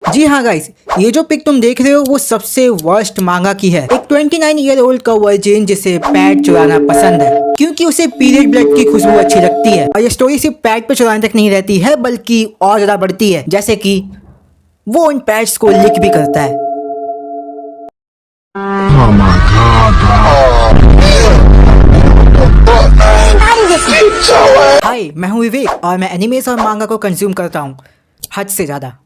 जी हाँ गाइस, ये जो पिक तुम देख रहे हो वो सबसे वर्स्ट मांगा की है। एक 29 ईयर ओल्ड का वर्जिन जिसे पैड चुराना पसंद है क्योंकि उसे पीरियड ब्लड की खुशबू अच्छी लगती है। और ये स्टोरी सिर्फ पैड पे चुराने तक नहीं रहती है बल्कि और ज्यादा बढ़ती है, जैसे कि वो उन पैड्स को लिक भी करता है। हाय, मैं हूँ विवेक और मैं एनिमेस और मांगा को कंज्यूम करता हूँ हद से ज्यादा।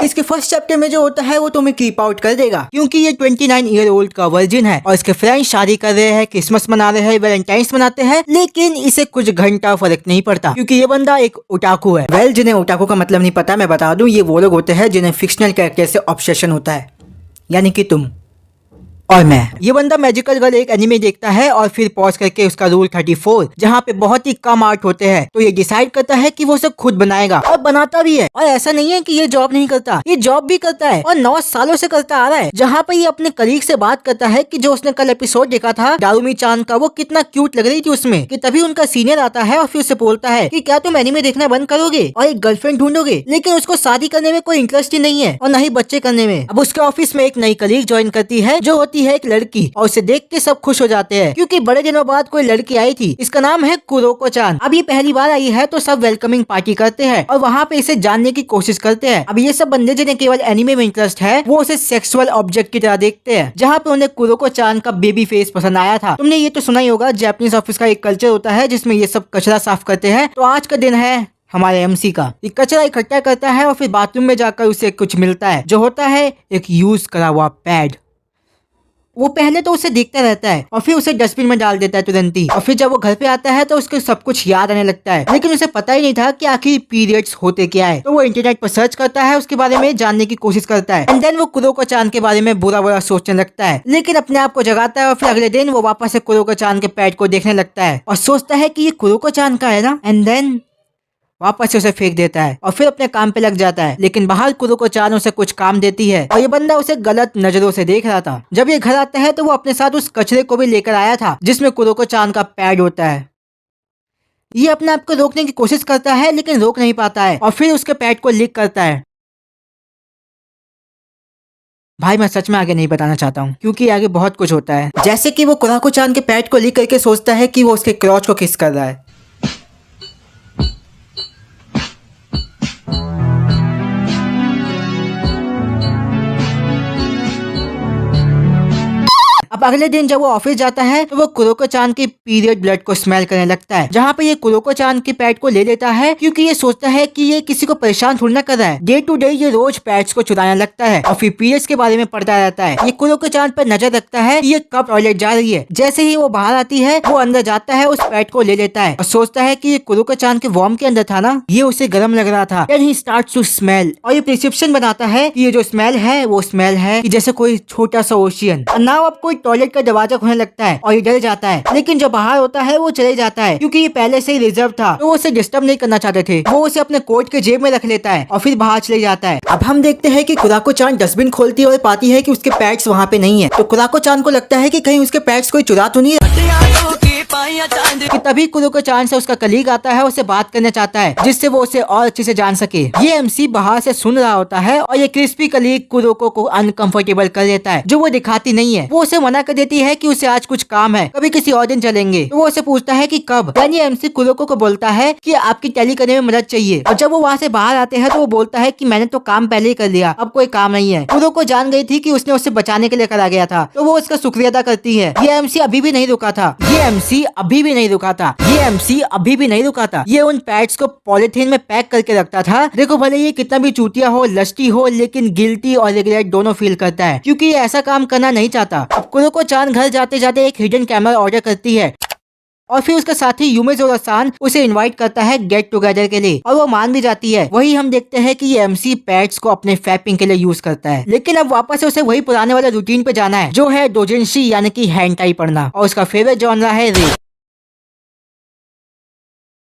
इसके फर्स्ट चैप्टर में जो होता है वो तुम्हें क्रीप आउट कर देगा क्योंकि ये 29 ईयर ओल्ड का वर्जिन है और इसके फ्रेंड्स शादी कर रहे हैं, क्रिसमस मना रहे हैं, वैलेंटाइंस मनाते हैं, लेकिन इसे कुछ घंटा फर्क नहीं पड़ता क्योंकि ये बंदा एक ओटाकू है। वेल, जिन्हें ओटाकू का मतलब नहीं पता, मैं बता दूं, ये वो लोग होते हैं जिन्हें फिक्शनल कैरेक्टर से ऑब्सेशन होता है, यानी कि तुम और मैं। ये बंदा मैजिकल गर्ल एक एनिमे देखता है और फिर पॉज करके उसका रूल 34 जहाँ पे बहुत ही कम आर्ट होते हैं तो ये डिसाइड करता है कि वो सब खुद बनाएगा और बनाता भी है। और ऐसा नहीं है कि ये जॉब नहीं करता, ये जॉब भी करता है और 9 सालों से करता आ रहा है। जहाँ पे ये अपने कलीग से बात करता है कि जो उसने कल एपिसोड देखा था दारुमी चांद का, वो कितना क्यूट लग रही थी उसमें, कि तभी उनका सीनियर आता है और फिर उसे बोलता है कि क्या तुम एनिमे देखना बंद करोगे और एक गर्लफ्रेंड ढूंढोगे। लेकिन उसको शादी करने में कोई इंटरेस्ट ही नहीं है और न ही बच्चे करने में। अब उसके ऑफिस में एक नई कलीग ज्वाइन करती है जो होती है एक लड़की और उसे देख के सब खुश हो जाते हैं क्योंकि बड़े दिनों बाद कोई लड़की आई थी। इसका नाम है कुरोको चान। अब ये पहली बार आई है तो सब वेलकमिंग पार्टी करते हैं और वहाँ पे इसे जानने की कोशिश करते हैं। अब ये सब बंदे जिन्हें केवल एनिमे में इंटरेस्ट है वो उसे सेक्सुअल ऑब्जेक्ट की तरह देखते हैं, जहाँ पे उन्हें कुरोको चान का बेबी फेस पसंद आया था। तुमने ये तो सुना ही होगा, जापानीज ऑफिस का एक कल्चर होता है जिसमें ये सब कचरा साफ करते हैं। तो आज का दिन है हमारे एमसी का। ये कचरा इकट्ठा करता है और फिर बाथरूम में जाकर उसे कुछ मिलता है जो होता है एक यूज करा हुआ पैड। वो पहले तो उसे देखता रहता है और फिर उसे डस्टबिन में डाल देता है तुरंत ही। और फिर जब वो घर पे आता है तो उसको सब कुछ याद आने लगता है, लेकिन उसे पता ही नहीं था कि आखिर पीरियड्स होते क्या है। तो वो इंटरनेट पर सर्च करता है, उसके बारे में जानने की कोशिश करता है एंड देन वो कुरोको चान के बारे में बुरा बुरा सोचने लगता है, लेकिन अपने आप को जगाता है और फिर अगले दिन वो वापस से कुरोको चान के पैड को देखने लगता है और सोचता है कि ये कुरोको चान का है ना, एंड देन वापस से उसे फेंक देता है और फिर अपने काम पे लग जाता है। लेकिन बाहर कुरोको चान उसे कुछ काम देती है और ये बंदा उसे गलत नजरों से देख रहा था। जब ये घर आता है तो वो अपने साथ उस कचरे को भी लेकर आया था जिसमें कुरोको चान का पैड होता है। ये अपने आप को रोकने की कोशिश करता है लेकिन रोक नहीं पाता है और फिर उसके पैड को लीक करता है। भाई, मैं सच में आगे नहीं बताना चाहता हूँ क्योंकि आगे बहुत कुछ होता है, जैसे कि वो कुरोको चान के पैड को लीक करके सोचता है कि वो उसके क्रॉच को किस कर रहा है। अब अगले दिन जब वो ऑफिस जाता है तो वो कुरोको चान के पीरियड ब्लड को स्मेल करने लगता है, जहाँ पे ये कुरोको चान के पैड को ले लेता है क्योंकि ये सोचता है कि ये किसी को परेशान थोड़ी ना कर रहा है। डे टू डे ये रोज पैड्स को चुराने लगता है और फिर पीरियड्स के बारे में पढ़ता रहता है। ये कुरोको चान पर नजर रखता है कि ये कब टॉयलेट जा रही है। जैसे ही वो बाहर आती है वो अंदर जाता है, उस पैड को ले लेता है और सोचता है कि ये कुरोको चान के वॉर्म के अंदर था ना, ये उसे गर्म लग रहा था। Then he starts to smell और ये प्रिस्क्रिप्शन बनाता है कि ये जो स्मेल है वो स्मेल है कि जैसे कोई छोटा सा ओशियन। नाउ अब कोई टॉयलेट का दरवाजा खोलने लगता है और ये डर जाता है, लेकिन जो बाहर होता है वो चले जाता है क्योंकि ये पहले से ही रिजर्व था तो वो उसे डिस्टर्ब नहीं करना चाहते थे। वो उसे अपने कोट के जेब में रख लेता है और फिर बाहर चले जाता है। अब हम देखते हैं कि कुरोको चान डस्टबिन खोलती है और पाती है कि उसके पैड्स वहाँ पे नहीं है। तो कुरोको चान को लगता है कि कहीं उसके पैड्स कोई चुरा तो नहीं है। कि तभी कुरोको चान से उसका कलीग आता है, उसे बात करना चाहता है जिससे वो उसे और अच्छे से जान सके। ये एमसी बाहर से सुन रहा होता है और ये क्रिस्पी कलीग कुरोको को अनकंफर्टेबल कर देता है जो वो दिखाती नहीं है। वो उसे मना कर देती है कि उसे आज कुछ काम है, कभी किसी और दिन चलेंगे। तो वो उसे पूछता है कि कब। यानी एमसी कुरोको को बोलता है कि आपकी टैली करने में मदद चाहिए और जब वो वहाँ से बाहर आते हैं तो वो बोलता है कि मैंने तो काम पहले ही कर लिया, अब कोई काम नहीं है। कुरोको जान गई थी कि उसने उसे बचाने के लिए करा गया था तो वो उसका शुक्रिया अदा करती है। ये एमसी अभी भी नहीं रुका था, ये एमसी अभी भी नहीं रुका था, ये एमसी अभी भी नहीं रुका था। ये उन पैड्स को पॉलिथीन में पैक करके रखता था। देखो, भले ये कितना भी चूतिया हो, लस्टी हो, लेकिन गिल्टी और रिग्रेट दोनों फील करता है क्योंकि ये ऐसा काम करना नहीं चाहता। अब कुरोको चान घर जाते जाते एक हिडन कैमरा ऑर्डर करती है और फिर उसका साथी यूमेजोरा-सान उसे इनवाइट करता है गेट टुगेदर के लिए और वो मान भी जाती है। वही हम देखते हैं कि ये एमसी पैड्स को अपने फैपिंग के लिए यूज करता है, लेकिन अब वापस से उसे वही पुराने वाले रूटीन पे जाना है जो है डोजिन्शी यानी कि हैंटाई पढ़ना, और उसका फेवरेट जॉनरा है रेप।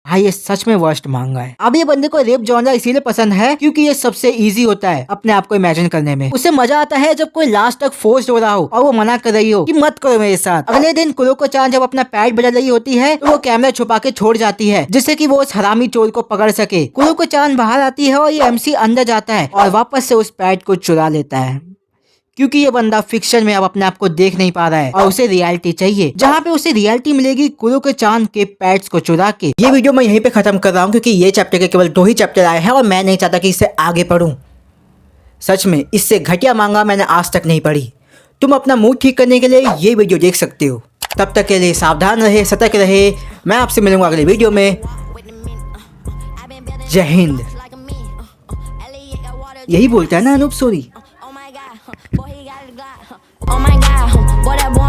हाँ ये सच में वर्स्ट मांगा है। अब ये बंदे को रेप जॉनर इसीलिए पसंद है क्योंकि ये सबसे इजी होता है अपने आप को इमेजिन करने में। उसे मजा आता है जब कोई लास्ट तक फोर्स्ड हो रहा हो और वो मना कर रही हो कि मत करो मेरे साथ। अगले दिन कुरोको चान जब अपना पैड बदल रही होती है तो वो कैमरा छुपा के छोड़ जाती है जिससे कि वो उस हरामी चोर को पकड़ सके। कुरोको चान बाहर आती है और ये MC अंदर जाता है और वापस से उस पैड को चुरा लेता है क्योंकि ये बंदा फिक्शन में अब अपने आप को देख नहीं पा रहा है और उसे रियलिटी चाहिए जहाँ पे उसे रियलिटी मिलेगी कुरोको चान के पैड्स को चुरा के। ये वीडियो मैं यहीं पे खत्म कर रहा हूँ क्योंकि ये चैप्टर के केवल 2 ही चैप्टर आए हैं और मैं नहीं चाहता कि इससे आगे पढूं। सच में इससे घटिया मांगा मैंने आज तक नहीं पढ़ी। तुम अपना मूड ठीक करने के लिए ये वीडियो देख सकते हो। तब तक के लिए सावधान रहे, सतर्क रहे। मैं आपसे मिलूंगा अगले वीडियो में। जय हिंद। यही बोलता है ना Anoop sorry. Oh my god, boy, that boy